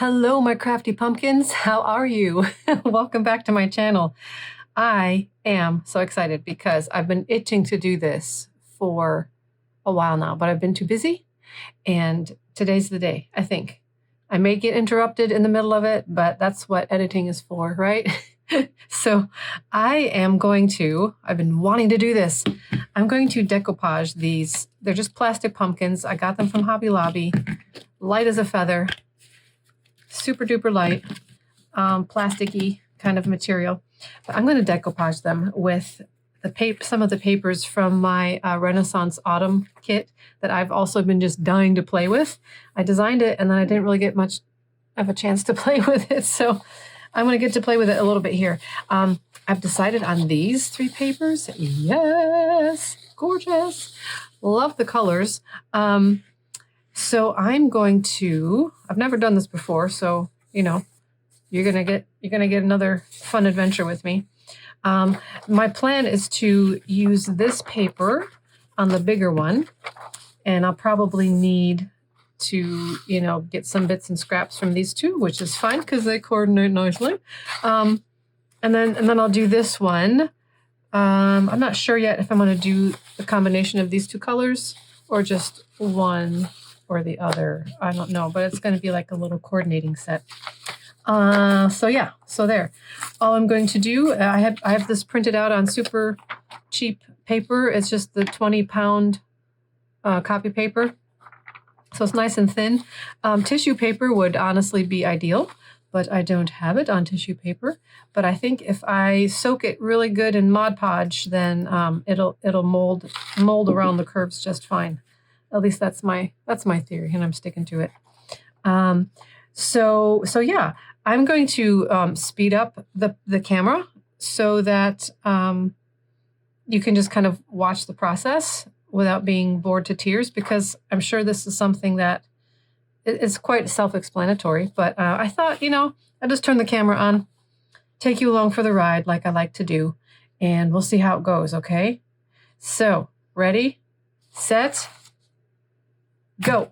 Hello, my crafty pumpkins. How are you? Welcome back to my channel. I am so excited because I've been itching to do this for a while now, but I've been too busy, and today's the day, I think. I may get interrupted in the middle of it, but that's what editing is for, right? So I've been wanting to do this. I'm going to decoupage these. They're just plastic pumpkins. I got them from Hobby Lobby. Light as a feather. Super duper light, plasticky kind of material. But I'm going to decoupage them with some of the papers from my Renaissance Autumn kit that I've also been just dying to play with. I designed it and then I didn't really get much of a chance to play with it, so I'm going to get to play with it a little bit here. I've decided on these 3 papers. Yes, gorgeous. Love the colors. So I'm going to, I've never done this before, so, you know, you're going to get another fun adventure with me. My plan is to use this paper on the bigger one, and I'll probably need to, get some bits and scraps from these two, which is fine because they coordinate nicely. And then I'll do this one. I'm not sure yet if I'm going to do the combination of these 2 colors or just one or the other. I don't know, but it's going to be like a little coordinating set. So there. All I'm going to do, I have this printed out on super cheap paper. It's just the 20-pound copy paper. So it's nice and thin. Tissue paper would honestly be ideal, but I don't have it on tissue paper. But I think if I soak it really good in Mod Podge, then it'll mold around the curves just fine. At least that's my theory, and I'm sticking to it. So yeah, I'm going to speed up the camera so that you can just kind of watch the process without being bored to tears, because I'm sure this is something that is quite self-explanatory. But I thought, I'll just turn the camera on, take you along for the ride like I like to do, and we'll see how it goes, okay? So, ready, set, go.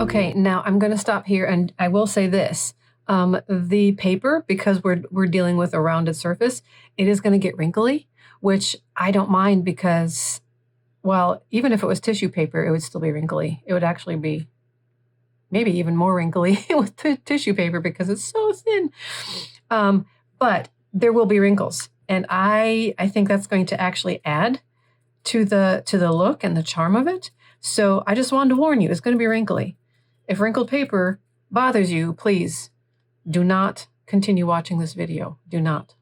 Okay, now I'm going to stop here, and I will say this. The paper, because we're dealing with a rounded surface, it is going to get wrinkly, which I don't mind because, well, even if it was tissue paper, it would still be wrinkly. It would actually be maybe even more wrinkly with tissue paper because it's so thin. But there will be wrinkles, and I think that's going to actually add to the look and the charm of it. So I just wanted to warn you, it's going to be wrinkly. If wrinkled paper bothers you, please do not continue watching this video. Do not.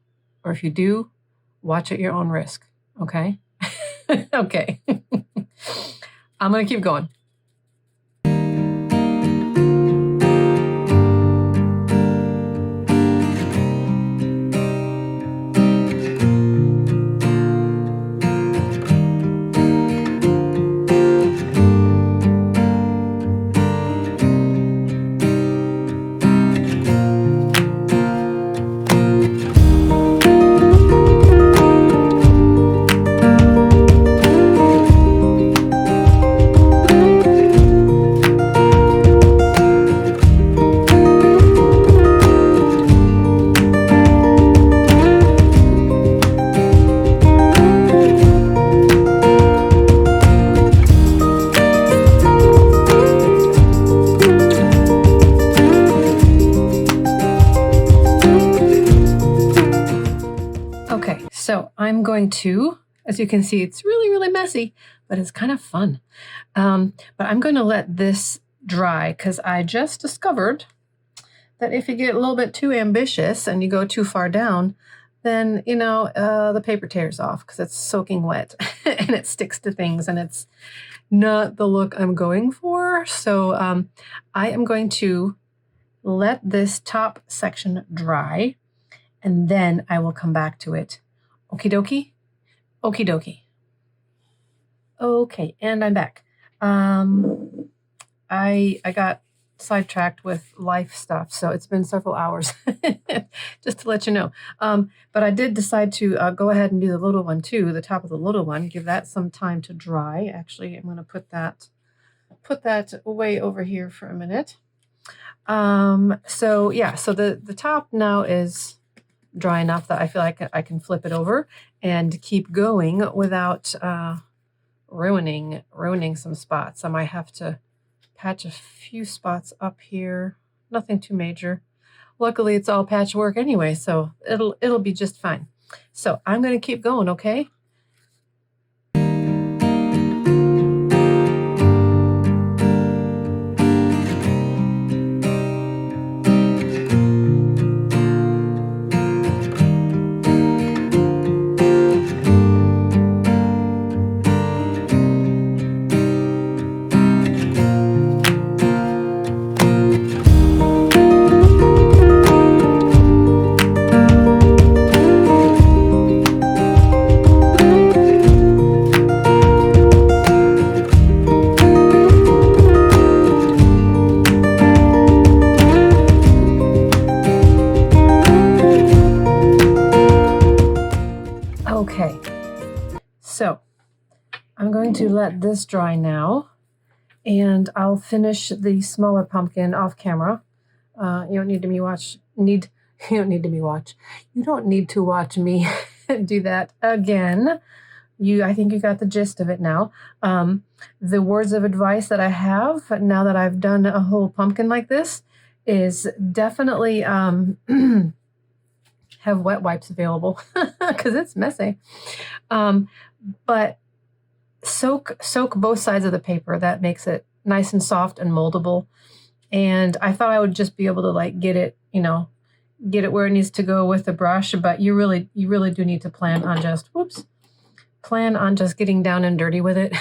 Or if you do, watch at your own risk. Okay? Okay. I'm going to keep going. Okay, so I'm going to, as you can see, it's really, really messy, but it's kind of fun. But I'm going to let this dry because I just discovered that if you get a little bit too ambitious and you go too far down, then, the paper tears off because it's soaking wet and it sticks to things, and it's not the look I'm going for. So I am going to let this top section dry, and then I will come back to it. Okie dokie? Okie dokie. Okay, and I'm back. I got sidetracked with life stuff, so it's been several hours, just to let you know. But I did decide to go ahead and do the little one too, the top of the little one, give that some time to dry. Actually, I'm going to put that way over here for a minute. So yeah, so the top now is dry enough that I feel like I can flip it over and keep going without ruining some spots. I might have to patch a few spots up here. Nothing too major. Luckily, it's all patchwork anyway, so it'll be just fine. So I'm going to keep going, okay? Okay, so I'm going to let this dry now, and I'll finish the smaller pumpkin off camera. You don't need to watch me do that again. I think you got the gist of it now. The words of advice that I have now that I've done a whole pumpkin like this is definitely have wet wipes available because it's messy. But soak both sides of the paper. That makes it nice and soft and moldable. And I thought I would just be able to like get it where it needs to go with the brush, but you really do need to plan on just getting down and dirty with it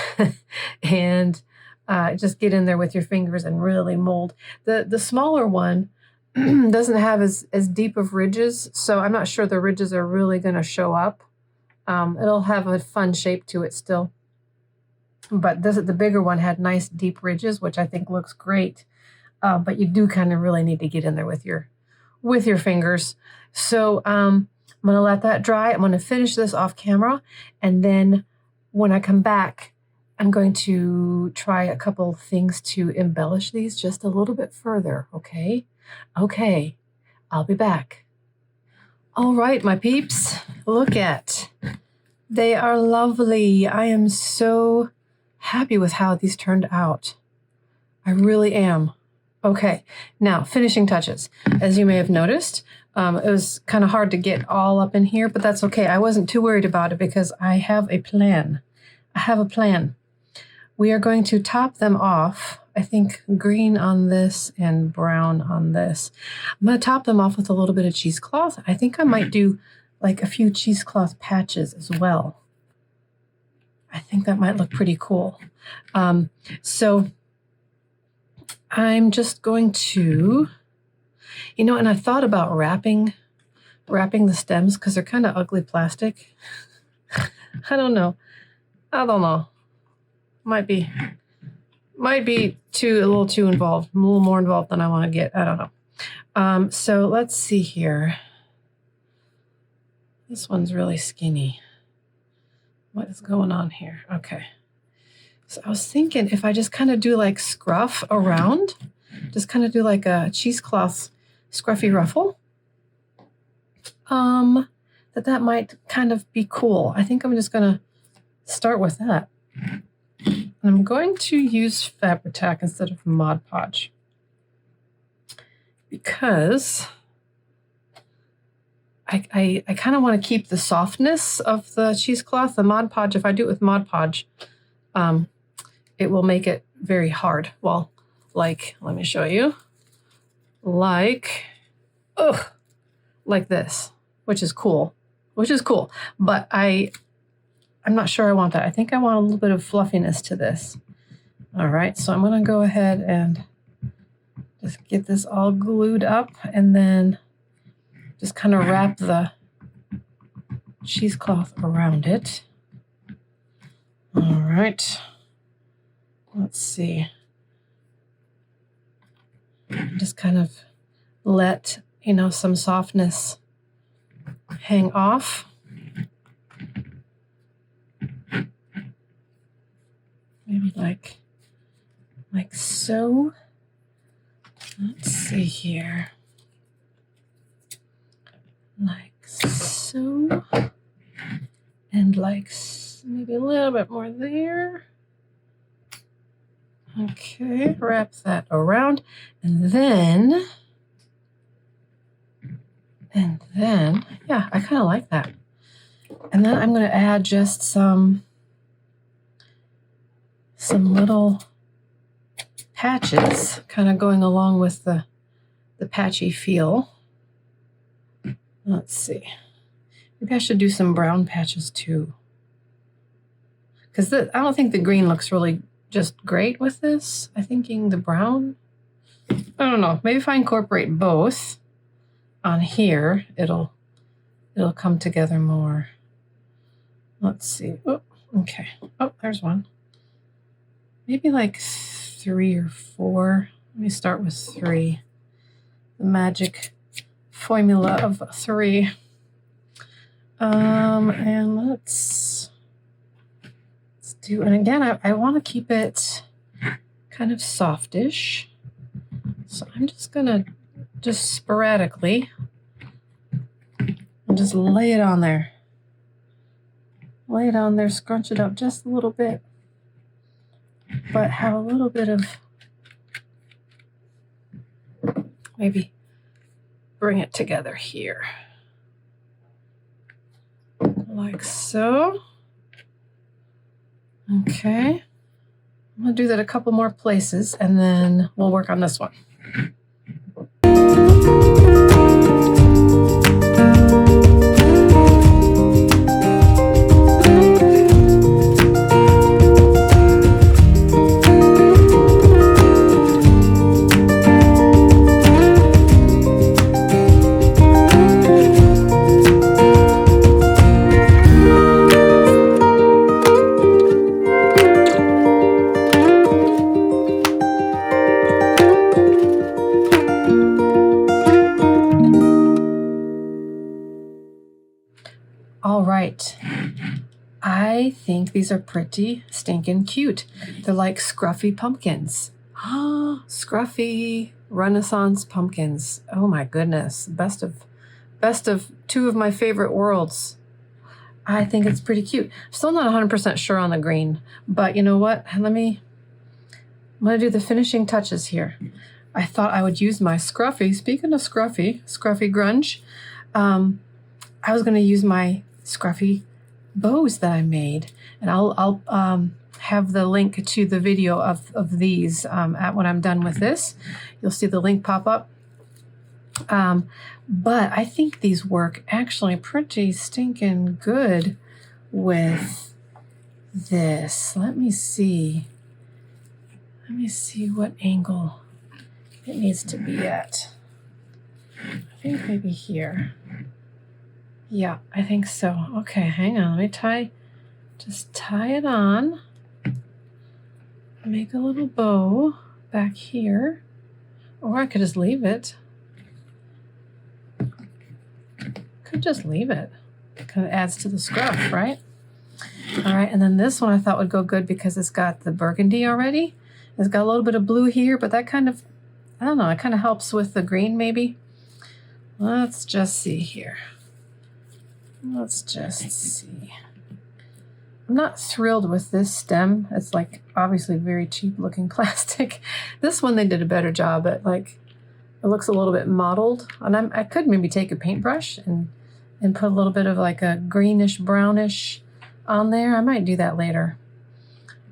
and just get in there with your fingers and really mold. The smaller one doesn't have as deep of ridges, so I'm not sure the ridges are really going to show up. It'll have a fun shape to it still. But the bigger one had nice deep ridges, which I think looks great. But you do kind of really need to get in there with your fingers. So I'm going to let that dry. I'm going to finish this off camera. And then when I come back, I'm going to try a couple things to embellish these just a little bit further. Okay? Okay. I'll be back. All right, my peeps. Look at. They are lovely. I am so happy with how these turned out. I really am. Okay, now finishing touches. As you may have noticed, it was kind of hard to get all up in here, but that's okay. I wasn't too worried about it because I have a plan. We are going to top them off. I think green on this and brown on this. I'm going to top them off with a little bit of cheesecloth. I think I might do like a few cheesecloth patches as well. I think that might look pretty cool. So I'm just going to, and I thought about wrapping the stems because they're kind of ugly plastic. I don't know. Might be a little too involved, a little more involved than I want to get. I don't know. So let's see here. This one's really skinny. What is going on here? Okay. So I was thinking if I just kind of do like scruff around, just kind of do like a cheesecloth scruffy ruffle, that might kind of be cool. I think I'm just going to start with that. And I'm going to use Fabri-Tac instead of Mod Podge because I kind of want to keep the softness of the cheesecloth. The Mod Podge, if I do it with Mod Podge, it will make it very hard. Well, let me show you. Like this, which is cool. But I'm not sure I want that. I think I want a little bit of fluffiness to this. All right, so I'm going to go ahead and Just get this all glued up and then just kind of wrap the cheesecloth around it. All right. Let's see. Just kind of let, some softness hang off. Maybe like so. Let's see here. Like so. And like maybe a little bit more there. Okay, wrap that around. And then, yeah, I kind of like that. And then I'm going to add just some little patches, kind of going along with the patchy feel. Let's see. Maybe I should do some brown patches too. Because I don't think the green looks really just great with this. I'm thinking the brown. I don't know. Maybe if I incorporate both on here, it'll come together more. Let's see. Oh, okay. Oh, there's one. Maybe like 3 or 4. Let me start with 3. The magic formula of 3. And let's do, and again, I want to keep it kind of softish. So I'm just going to just sporadically and just lay it on there. Lay it on there, scrunch it up just a little bit, but have a little bit of, maybe bring it together here. Like so. Okay. I'm going to do that a couple more places and then we'll work on this one. All right. I think these are pretty stinking cute. They're like scruffy pumpkins. Ah, scruffy Renaissance pumpkins. Oh my goodness. Best of 2 of my favorite worlds. I think it's pretty cute. Still not 100% sure on the green, but you know what? I'm going to do the finishing touches here. I thought I would use my scruffy, speaking of scruffy grunge, I was going to use my scruffy bows that I made, and I'll have the link to the video of these when I'm done with this. You'll see the link pop up. But I think these work actually pretty stinking good with this. Let me see what angle it needs to be at. I think maybe here. Yeah, I think so. Okay, hang on. Let me just tie it on. Make a little bow back here. Or I could just leave it. Could just leave it. It kind of adds to the scruff, right? All right, and then this one I thought would go good because it's got the burgundy already. It's got a little bit of blue here, but that kind of, I don't know, it kind of helps with the green maybe. Let's just see here. Let's just see. I'm not thrilled with this stem. It's like obviously very cheap looking plastic. This one they did a better job at, like, it looks a little bit mottled. And I could maybe take a paintbrush and put a little bit of like a greenish brownish on there. I might do that later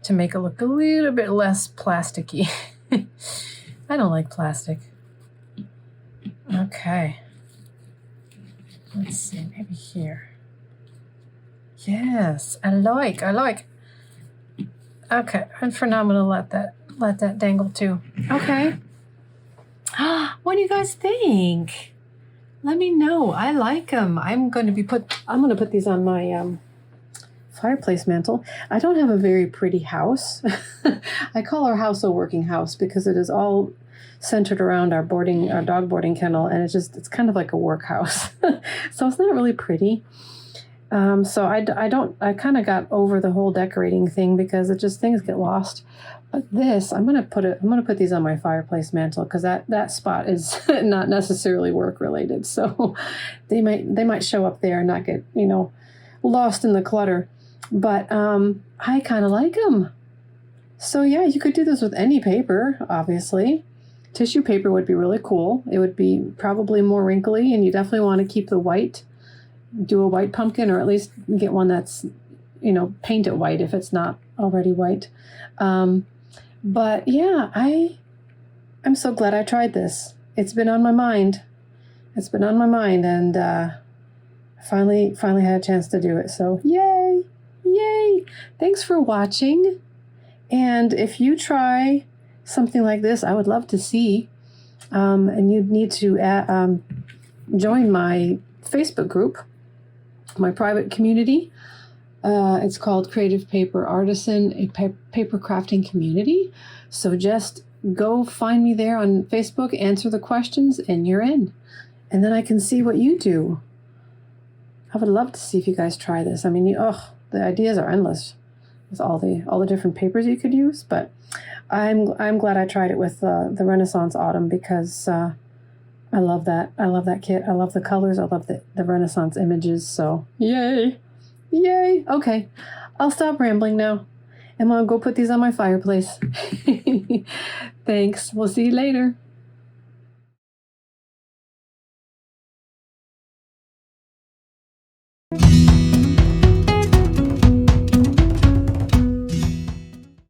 to make it look a little bit less plasticky. I don't like plastic. Okay. Let's see, maybe here. Yes, I like. Okay, and for now I'm gonna let that dangle too. Okay. What do you guys think? Let me know. I like them. I'm going to put these on my fireplace mantle. I don't have a very pretty house. I call our house a working house because it is all centered around our dog boarding kennel, and it's kind of like a workhouse. So it's not really pretty. So I kind of got over the whole decorating thing because things get lost. But this, I'm gonna put these on my fireplace mantle because that spot is not necessarily work related. So they might show up there and not get lost in the clutter. But I kind of like them. So yeah, you could do this with any paper, obviously. Tissue paper would be really cool. It would be probably more wrinkly, and you definitely want to keep the white. Do a white pumpkin, or at least get one that's, paint it white if it's not already white. But yeah, I'm so glad I tried this. It's been on my mind. And finally had a chance to do it. So yay! Thanks for watching. And if you try something like this, I would love to see. And you'd need to join my Facebook group, my private community. It's called Creative Paper Artisan, a paper crafting community. So just go find me there on Facebook, answer the questions, and you're in. And then I can see what you do. I would love to see if you guys try this. I mean, the ideas are endless with all the different papers you could use. But I'm glad I tried it with the Renaissance Autumn because I love that. I love that kit. I love the colors. I love the Renaissance images. So yay. Okay, I'll stop rambling now. And I'll go put these on my fireplace. Thanks. We'll see you later.